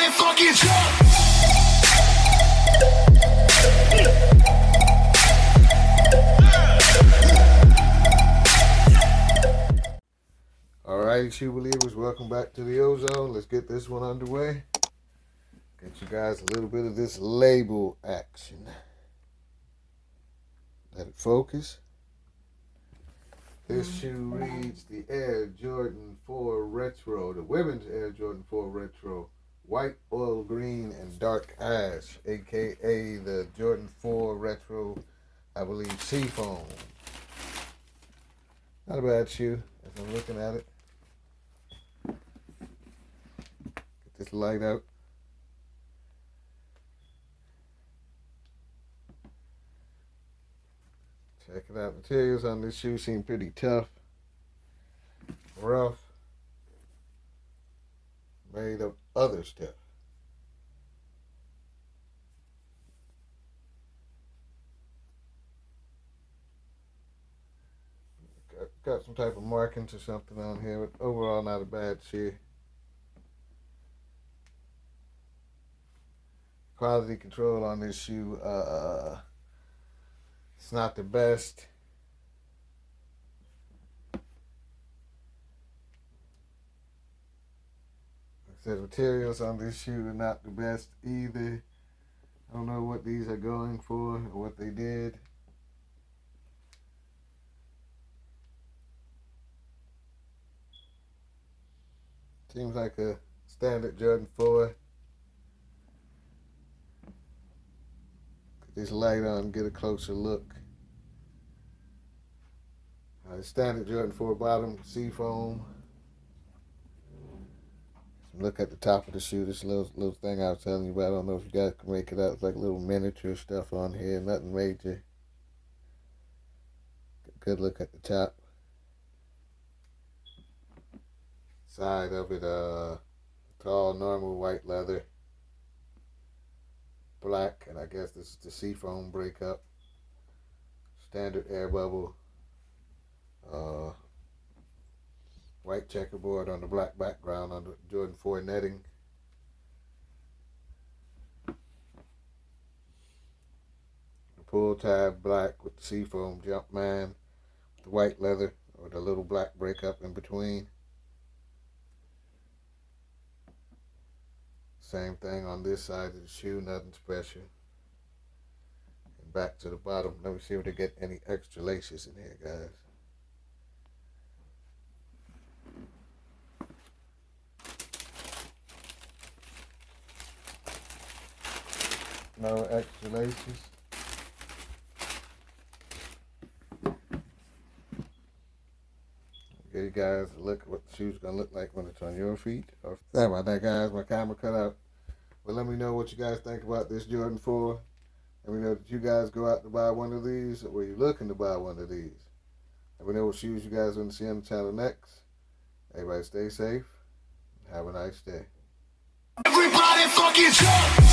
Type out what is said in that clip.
Everybody fucking jump! Alright, shoe believers, welcome back to the Ozone. Let's get this one underway. Get you guys a little bit of this label action. Let it focus. This shoe reads the Air Jordan 4 Retro, the women's Air Jordan 4 Retro, white, oil green, and dark ash, aka the Jordan 4 Retro, I believe, Seafoam. Not a bad shoe as I'm looking at it. Get this light out. Check it out. Materials on this shoe seem pretty tough, rough, made of other stuff. Got some type of markings or something on here, but overall not a bad shoe. Quality control on this shoe, it's not the best. Like I said, materials on this shoe are not the best either. I don't know what these are going for or what they did. Seems like a standard Jordan 4. Put this light on and get a closer look. Standard Jordan 4 bottom, Seafoam. Look at the top of the shoe. This little thing I was telling you about. I don't know if you guys can make it out. It's like little miniature stuff on here. Nothing major. Good look at the top. Side of it, tall, normal white leather. Black, and I guess this is the Seafoam breakup. Standard air bubble. White checkerboard on the black background on the Jordan 4 netting. The pull tab black with the Seafoam Jumpman. The white leather or the little black breakup in between. Same thing on this side of the shoe, nothing special. And back to the bottom. Let me see if they get any extra laces in here, guys. No extra laces. Give you guys a look at what the shoe's gonna look like when it's on your feet. Sorry about that, guys. My camera cut out. But let me know what you guys think about this Jordan 4. Let me know that you guys go out to buy one of these, or you're looking to buy one of these. Let me know what shoes you guys want to see on the channel next. Everybody stay safe. Have a nice day. Everybody fucking jump!